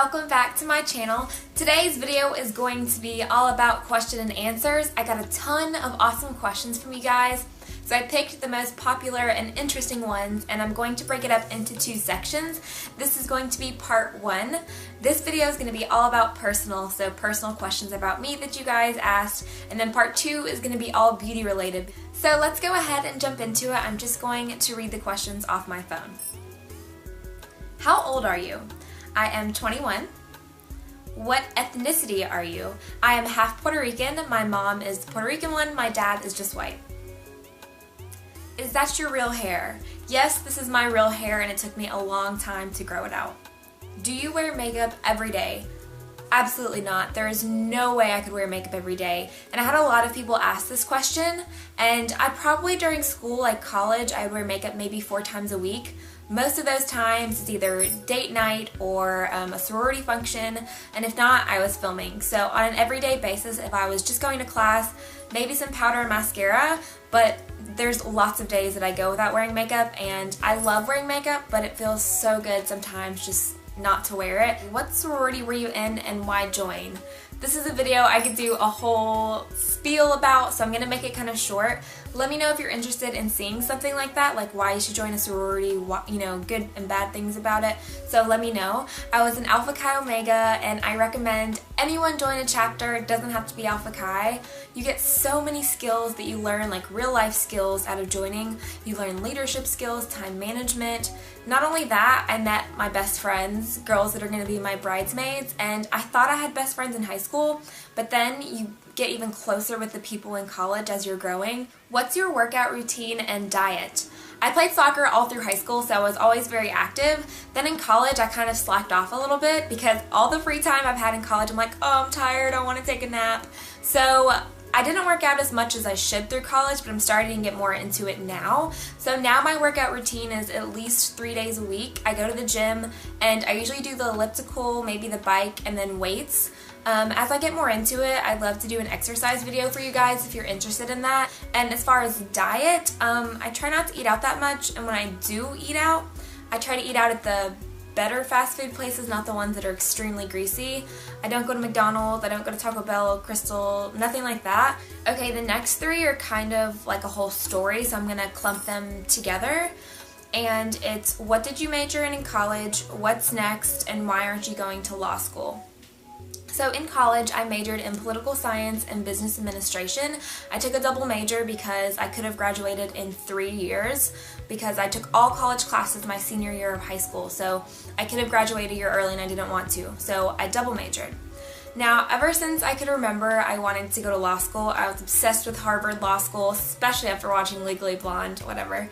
welcome back to my channel. Today's video is going to be all about question and answers. I got a ton of awesome questions from you guys, so I picked the most popular and interesting ones, and I'm going to break it up into two sections. This is going to be part one. This video is going to be all about personal questions about me that you guys asked, and then part two is going to be all beauty related. So let's go ahead and jump into it. I'm just going to read the questions off my phone. How old are you? I am 21. What ethnicity are you? I am half Puerto Rican. My mom is the Puerto Rican one. My dad is just white. Is that your real hair? Yes, this is my real hair, and it took me a long time to grow it out. Do you wear makeup every day? Absolutely not. There is no way I could wear makeup every day. And I had a lot of people ask this question, and I probably during school, like college, I would wear makeup maybe 4 times a week. Most of those times it's either date night or a sorority function, and if not, I was filming. So on an everyday basis, if I was just going to class, maybe some powder and mascara, but there's lots of days that I go without wearing makeup, and I love wearing makeup, but it feels so good sometimes just not to wear it. What sorority were you in and why join? This is a video I could do a whole spiel about, so I'm going to make it kind of short. Let me know if you're interested in seeing something like that, like why you should join a sorority, good and bad things about it. So let me know. I was in Alpha Chi Omega, and I recommend anyone join a chapter. It doesn't have to be Alpha Chi. You get so many skills that you learn, like real life skills out of joining. You learn leadership skills, time management. Not only that, I met my best friends, girls that are going to be my bridesmaids, and I thought I had best friends in high school, but then you get even closer with the people in college as you're growing. What's your workout routine and diet? I played soccer all through high school, so I was always very active. Then in college, I kind of slacked off a little bit because all the free time I've had in college, I'm like, oh, I'm tired, I want to take a nap. So I didn't work out as much as I should through college, but I'm starting to get more into it now. So now my workout routine is at least 3 days a week. I go to the gym, and I usually do the elliptical, maybe the bike, and then weights. As I get more into it, I'd love to do an exercise video for you guys if you're interested in that. And as far as diet, I try not to eat out that much, and when I do eat out, I try to eat out at the better fast food places, not the ones that are extremely greasy. I don't go to McDonald's, I don't go to Taco Bell, Crystal, nothing like that. Okay, the next 3 are kind of like a whole story, so I'm gonna clump them together. And it's, what did you major in college, what's next, and why aren't you going to law school? So in college, I majored in political science and business administration. I took a double major because I could have graduated in 3 years because I took all college classes my senior year of high school. So I could have graduated a year early, and I didn't want to. So I double majored. Now, ever since I could remember, I wanted to go to law school. I was obsessed with Harvard Law School, especially after watching Legally Blonde, whatever.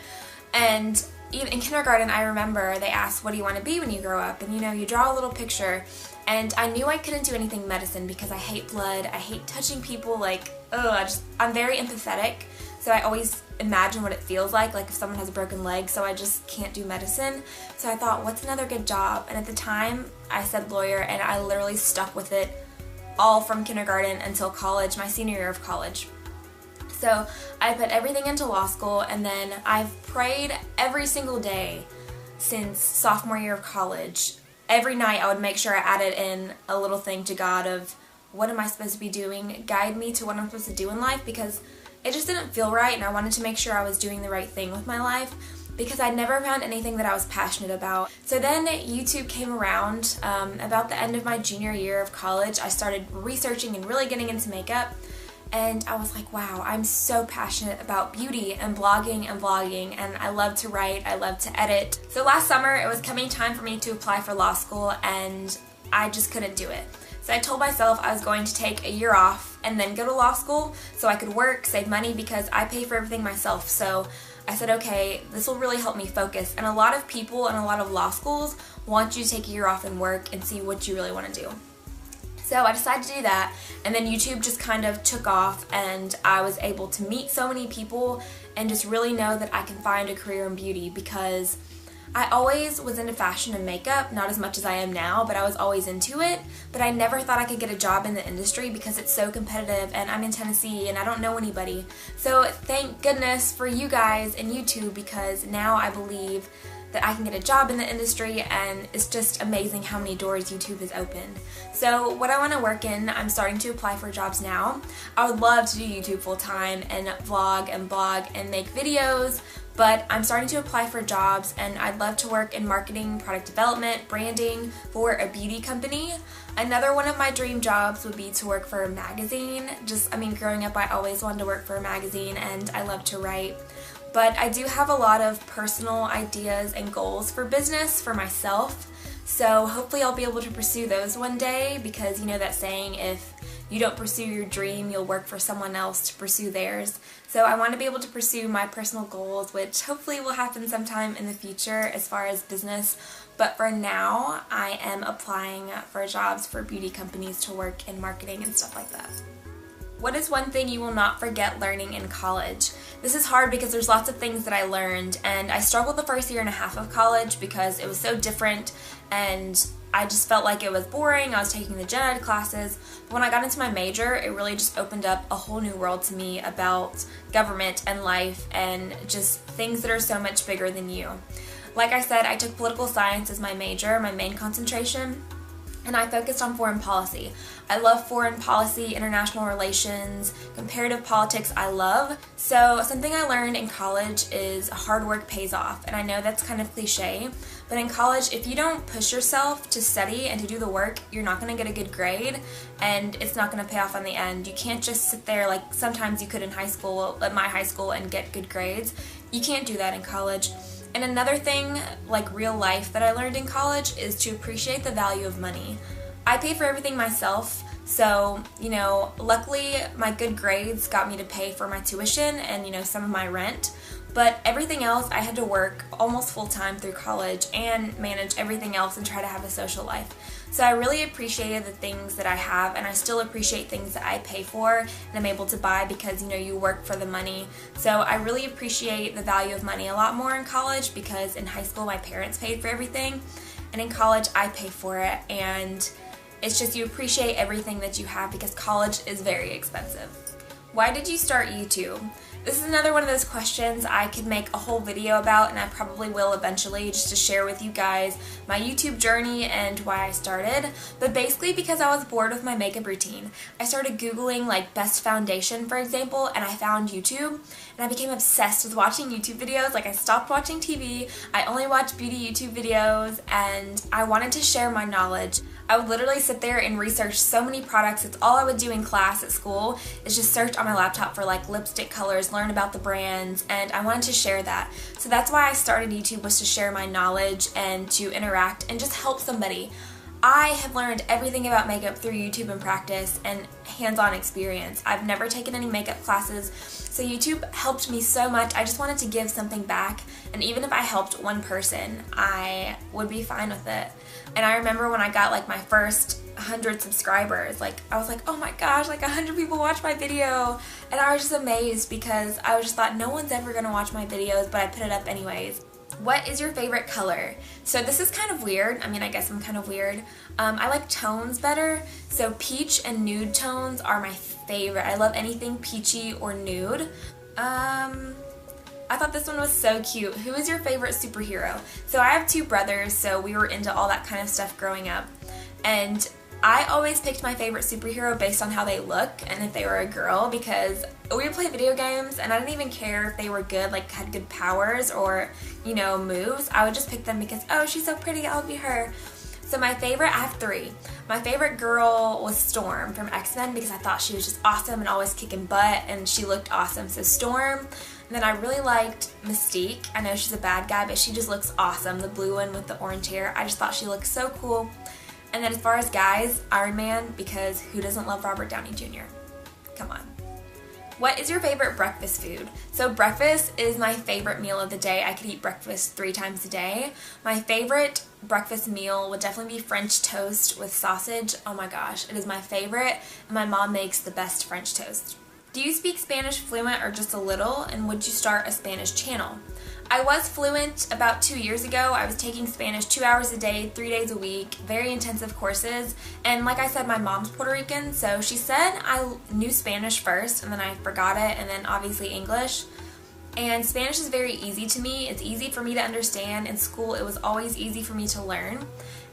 And even in kindergarten, I remember they asked, what do you want to be when you grow up? And you draw a little picture. And I knew I couldn't do anything medicine because I hate blood, I hate touching people, I'm very empathetic, so I always imagine what it feels like if someone has a broken leg, so I just can't do medicine. So I thought, what's another good job? And at the time, I said lawyer, and I literally stuck with it all from kindergarten until college, my senior year of college. So I put everything into law school, and then I've prayed every single day since sophomore year of college. Every night I would make sure I added in a little thing to God of, what am I supposed to be doing? Guide me to what I'm supposed to do in life, because it just didn't feel right, and I wanted to make sure I was doing the right thing with my life because I never found anything that I was passionate about. So then YouTube came around. About the end of my junior year of college, I started researching and really getting into makeup. And I was like, wow, I'm so passionate about beauty and blogging and vlogging, and I love to write, I love to edit. So last summer, it was coming time for me to apply for law school, and I just couldn't do it. So I told myself I was going to take a year off and then go to law school so I could work, save money, because I pay for everything myself. So I said, okay, this will really help me focus. And a lot of people and a lot of law schools want you to take a year off and work and see what you really want to do. So I decided to do that, and then YouTube just kind of took off, and I was able to meet so many people and just really know that I can find a career in beauty, because I always was into fashion and makeup, not as much as I am now, but I was always into it, but I never thought I could get a job in the industry because it's so competitive, and I'm in Tennessee and I don't know anybody. So thank goodness for you guys and YouTube, because now I believe that I can get a job in the industry, and it's just amazing how many doors YouTube has opened. So what I want to work in, I'm starting to apply for jobs now. I would love to do YouTube full time and vlog and blog and make videos, but I'm starting to apply for jobs, and I'd love to work in marketing, product development, branding for a beauty company. Another one of my dream jobs would be to work for a magazine. Growing up I always wanted to work for a magazine, and I love to write. But I do have a lot of personal ideas and goals for business for myself, so hopefully I'll be able to pursue those one day, because you know that saying, if you don't pursue your dream, you'll work for someone else to pursue theirs. So I want to be able to pursue my personal goals, which hopefully will happen sometime in the future as far as business. But for now, I am applying for jobs for beauty companies to work in marketing and stuff like that. What is one thing you will not forget learning in college? This is hard because there's lots of things that I learned, and I struggled the first year and a half of college because it was so different and I just felt like it was boring. I was taking the gen ed classes, but when I got into my major, it really just opened up a whole new world to me about government and life and just things that are so much bigger than you. Like I said, I took political science as my major, my main concentration, and I focused on foreign policy. I love foreign policy, international relations, comparative politics I love. So something I learned in college is hard work pays off. And I know that's kind of cliche, but in college, if you don't push yourself to study and to do the work, you're not going to get a good grade, and it's not going to pay off in the end. You can't just sit there like sometimes you could in high school, at my high school, and get good grades. You can't do that in college. And another thing, like real life, that I learned in college is to appreciate the value of money. I pay for everything myself, so, luckily my good grades got me to pay for my tuition and, some of my rent, but everything else I had to work almost full-time through college and manage everything else and try to have a social life. So I really appreciated the things that I have, and I still appreciate things that I pay for and I'm able to buy because, you work for the money. So I really appreciate the value of money a lot more in college, because in high school my parents paid for everything, and in college I pay for it, and it's just you appreciate everything that you have because college is very expensive. Why did you start YouTube? This is another one of those questions I could make a whole video about, and I probably will eventually, just to share with you guys my YouTube journey and why I started. But basically because I was bored with my makeup routine. I started Googling like best foundation, for example, and I found YouTube, and I became obsessed with watching YouTube videos. Like, I stopped watching TV, I only watched beauty YouTube videos, and I wanted to share my knowledge. I would literally sit there and research so many products. It's all I would do in class at school, is just search on my laptop for like lipstick colors, learn about the brands, and I wanted to share that. So that's why I started YouTube, was to share my knowledge and to interact and just help somebody. I have learned everything about makeup through YouTube and practice and hands-on experience. I've never taken any makeup classes, so YouTube helped me so much. I just wanted to give something back, and even if I helped one person, I would be fine with it. And I remember when I got like my first 100 subscribers, like I was like, oh my gosh, like 100 people watch my video, and I was just amazed because I just thought no one's ever gonna watch my videos, but I put it up anyways. What is your favorite color? So this is kind of weird. I guess I'm kind of weird. I like tones better. So peach and nude tones are my favorite. I love anything peachy or nude. I thought this one was so cute. Who is your favorite superhero? So I have two brothers, so we were into all that kind of stuff growing up. And I always picked my favorite superhero based on how they look and if they were a girl, because we would play video games and I didn't even care if they were good, like had good powers or, moves. I would just pick them because, oh, she's so pretty, I'll be her. So my favorite, I have three. My favorite girl was Storm from X-Men because I thought she was just awesome and always kicking butt, and she looked awesome. So Storm. And then I really liked Mystique. I know she's a bad guy, but she just looks awesome. The blue one with the orange hair. I just thought she looked so cool. And then as far as guys, Iron Man, because who doesn't love Robert Downey Jr.? Come on. What is your favorite breakfast food? So breakfast is my favorite meal of the day. I could eat breakfast 3 times a day. My favorite breakfast meal would definitely be French toast with sausage. Oh my gosh, it is my favorite, and my mom makes the best French toast. Do you speak Spanish fluent or just a little, and would you start a Spanish channel? I was fluent about 2 years ago. I was taking Spanish 2 hours a day, 3 days a week, very intensive courses, and like I said, my mom's Puerto Rican, so she said I knew Spanish first, and then I forgot it, and then obviously English. And Spanish is very easy to me. It's easy for me to understand. In school, it was always easy for me to learn.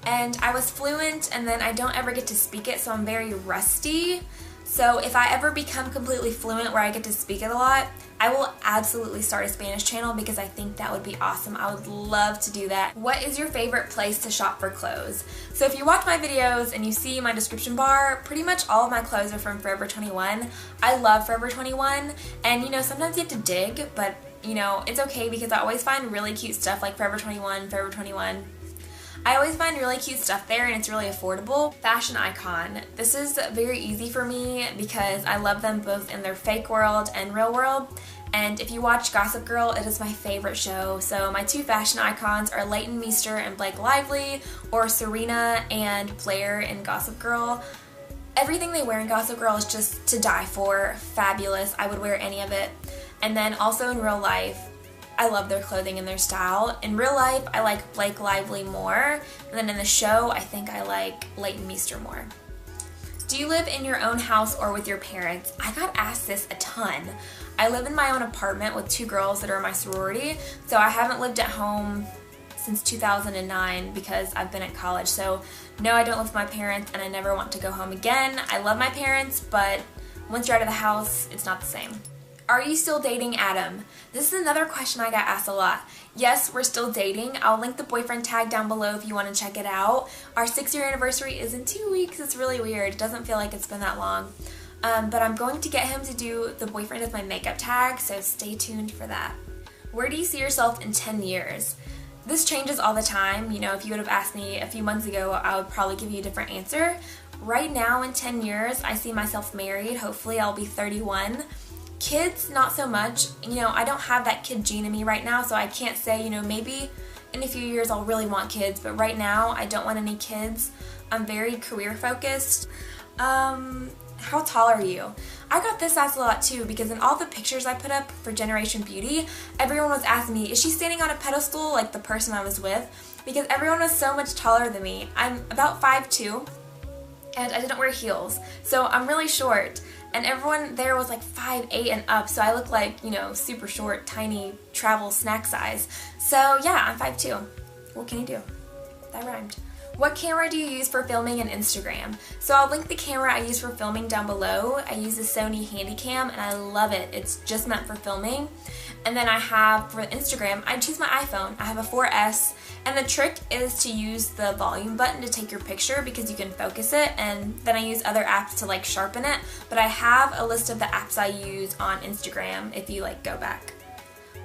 And I was fluent, and then I don't ever get to speak it, so I'm very rusty. So if I ever become completely fluent where I get to speak it a lot, I will absolutely start a Spanish channel because I think that would be awesome. I would love to do that. What is your favorite place to shop for clothes? So if you watch my videos and you see my description bar, pretty much all of my clothes are from Forever 21. I love Forever 21, and you know, sometimes you have to dig, but you know, it's okay because I always find really cute stuff like Forever 21, Forever 21. I always find really cute stuff there, and it's really affordable. Fashion icon. This is very easy for me because I love them both in their fake world and real world. And if you watch Gossip Girl, it is my favorite show. So my two fashion icons are Leighton Meester and Blake Lively, or Serena and Blair in Gossip Girl. Everything they wear in Gossip Girl is just to die for. Fabulous. I would wear any of it. And then also in real life, I love their clothing and their style. In real life, I like Blake Lively more, and then in the show, I think I like Leighton Meester more. Do you live in your own house or with your parents? I got asked this a ton. I live in my own apartment with two girls that are in my sorority, so I haven't lived at home since 2009 because I've been at college. So no, I don't live with my parents, and I never want to go home again. I love my parents, but once you're out of the house, it's not the same. Are you still dating Adam? This is another question I got asked a lot. Yes, we're still dating. I'll link the boyfriend tag down below if you want to check it out. Our 6-year anniversary is in 2 weeks. It's really weird. It doesn't feel like it's been that long. But I'm going to get him to do the boyfriend is my makeup tag, so stay tuned for that. Where do you see yourself in 10 years? This changes all the time. You know, if you would have asked me a few months ago, I would probably give you a different answer. Right now, in 10 years, I see myself married. Hopefully, I'll be 31. Kids, not so much. You know, I don't have that kid gene in me right now, so I can't say, you know, maybe in a few years I'll really want kids, but right now I don't want any kids. I'm very career focused. How tall are you? I got this asked a lot too because in all the pictures I put up for Generation Beauty, everyone was asking me, is she standing on a pedestal like the person I was with? Because everyone was so much taller than me. I'm about 5'2", and I didn't wear heels, so I'm really short. And everyone there was like 5'8" and up, so I look like, you know, super short, tiny, travel snack size. So yeah, I'm 5'2". What can you do? That rhymed. What camera do you use for filming and Instagram? So I'll link the camera I use for filming down below. I use the Sony Handycam and I love it. It's just meant for filming. And then I have, for Instagram, I choose my iPhone. I have a 4S, and the trick is to use the volume button to take your picture because you can focus it, and then I use other apps to like sharpen it. But I have a list of the apps I use on Instagram if you like go back.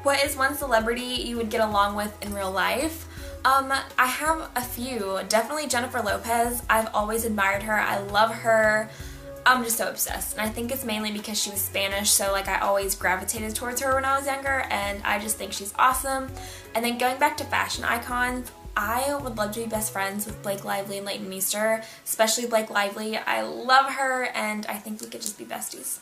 What is one celebrity you would get along with in real life? I have a few. Definitely Jennifer Lopez. I've always admired her. I love her. I'm just so obsessed, and I think it's mainly because she was Spanish, so like I always gravitated towards her when I was younger, and I just think she's awesome. And then going back to fashion icons, I would love to be best friends with Blake Lively and Leighton Meester, especially Blake Lively. I love her, and I think we could just be besties.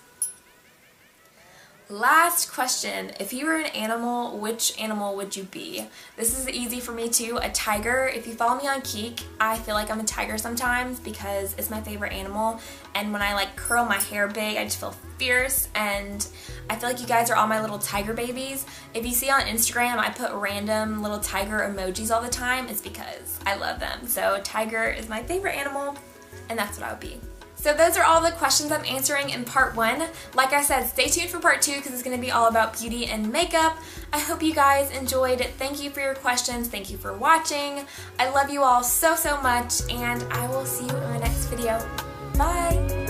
Last question. If you were an animal, which animal would you be? This is easy for me too. A tiger. If you follow me on Keek, I feel like I'm a tiger sometimes because it's my favorite animal, and when I like curl my hair big, I just feel fierce, and I feel like you guys are all my little tiger babies. If you see on Instagram I put random little tiger emojis all the time, it's because I love them. So tiger is my favorite animal, and that's what I would be. So those are all the questions I'm answering in part 1. Like I said, stay tuned for part 2 because it's going to be all about beauty and makeup. I hope you guys enjoyed. Thank you for your questions. Thank you for watching. I love you all so, so much, and I will see you in my next video. Bye!